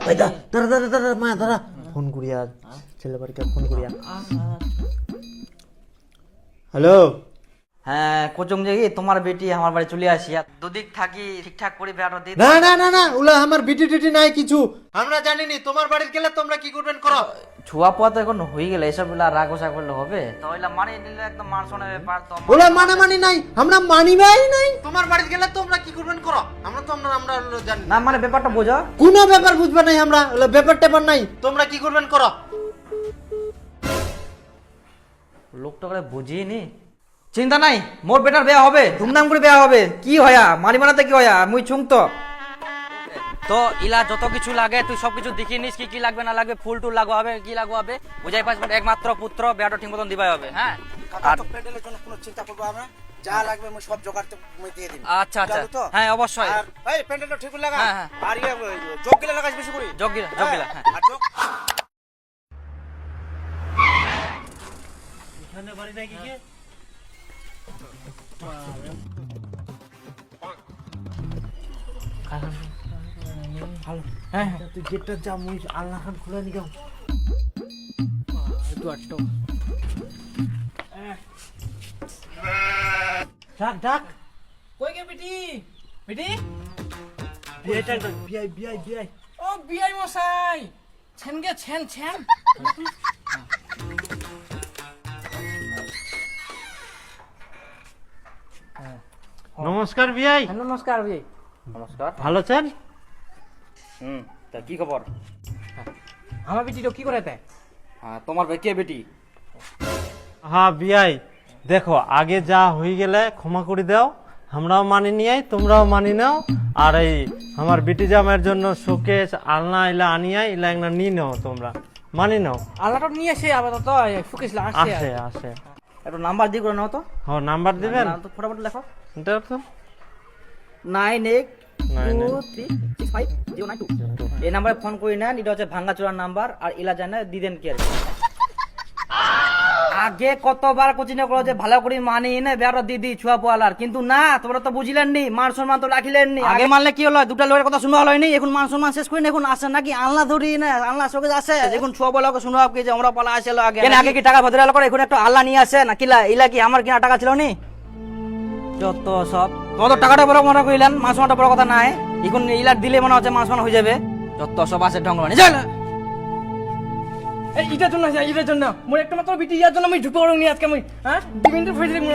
ওই দা দাঁড়া দাঁড়া দাঁড়া মা দাঁড়া ফোন করিয়া ছেলে বাড়িকে ফোন করিয়া হ্যালো হ্যাঁ কোচং যে তোমার বেটি আমার বাড়ি চলে আসি দুদিক থাকি ঠিকঠাক করে বেড়াটা দিই। না না না না ওলা আমার বিটি টিটি নাই কিছু আমরা জানিনি তোমার বাড়ির গেলে তোমরা কি করবেন করো ছুয়া পোয়া তো এখন হয়ে গেলে এসব গুলা রাগ ওসা করলে হবে তো ওইলা মানিয়ে নিলে একদম মান শোনার ব্যাপার তো ওলা মানামানি নাই আমরা মানিবাই নাই তোমার বাড়ির গেলে তোমরা কি করবেন করো আমরা তো আমরা জানি না মানে ব্যাপারটা বোঝো। কোনো ব্যাপার বুঝবে নাই আমরা ওলা ব্যাপার ট্যাপার নাই তোমরা কি করবেন করো লোকটা করে বুঝিয়ে নি চিন্তা নাই মোর বেটার বিয়া হবে ধুমধাম করে বিয়া হবে কি হয়া মারি মানাতে কি হয়া মুই ছুং তো ইলা যত কিছু লাগে তুই সব কিছু দেখিয়ে নিস কি কি লাগবে না লাগবে ফুল টুল লাগবে কি লাগবে বুঝাই পাস একমাত্র পুত্র বিয়াটা ঠিক মতন দিবাই হবে। হ্যাঁ আর তো প্যান্ডেলের জন্য কোনো চিন্তা করবো আমরা যা লাগবে আমি সব জোগাড় মই দিয়ে দিই। আচ্ছা আচ্ছা হ্যাঁ অবশ্যই আর এই প্যান্ডেলটা ঠিক লাগা হ্যাঁ, হ্যাঁ। আর ইয়ে জগগিলা লাগাস বেশি করে জগগিলা হ্যাঁ আর জগ এখানে বাড়ি নাই কি কে ভালো হ্যাঁ তুই গেটটা যা মুই আল্লাহ খান খুলে নিগাম একটু আটটো ডাক ডাক কই গে বেটি বেটি বিআইটা বিআই বিআই বিআই ও বিআই মশাই ছেন গে ছেন ছেন নমস্কার বিআই নমস্কার বিআই নমস্কার ভালো আছেন তা কি খবর আমার বেটিটা কি করে দেয়? হ্যাঁ তোমার কে বেটি হ্যাঁ বিআই দেখো আগে যা হয়ে গেলে ক্ষমা করে দাও আমরাও মানি নিয়ে তোমরাও মানি নাও আর এই আমার বিটি জামাইয়ের জন্য শোকেস আলনা ইলা আনিয়াই ইলা একটা নিয়ে নাও তোমরা মানি নাও আল্লাহটা নিয়ে এসে আপাতত ফুকিস আসছে আসে আসে একটু নাম্বার দিয়ে করে নাও তো হ নাম্বার দিবেন তো ফটাফট লেখো এটা তো 98236509 এই নাম্বারে ফোন করি নেন এটা হচ্ছে ভাঙ্গাচোরার নাম্বার আর ইলা জানে দিদেন কি আর কি। আগে কতবার কোচিং করো যে ভালো করে মানি না বেড়া দিদি ছুয়া পোয়ালার কিন্তু না তোমরা তো বুঝিলেন নি মান সম্মান তো রাখিলেন নি আগে মানলে কি হলো দুটা লোকের কথা শুনবা হলো নি এখন মান সম্মান শেষ করে এখন আসে নাকি আল্লাহ ধরি না আল্লাহ সঙ্গে আসে এখন ছুয়া পোয়ালাকে শুনবা কি যে আমরা পালা আসলো আগে আগে কি টাকা ভদ্রাল করে এখন একটু আল্লাহ নিয়ে আসে না কিলা ইলা কি আমার কিনা টাকা ছিল নি যত সব তোমাদের টাকাটা বড় মনে করিলেন মান সম্মানটা বড় কথা নাই এখন ইলার দিলে মনে হচ্ছে মান সম্মান হয়ে যাবে যত সব আছে ঢঙ্গ মানে এই এটার জন্য মোর একটা মাত্র বিটি ইয়ার জন্য আমি ঢুকে নিয়ে আজকে আমি হ্যাঁ ডিভিন্ডের ফেসে মোর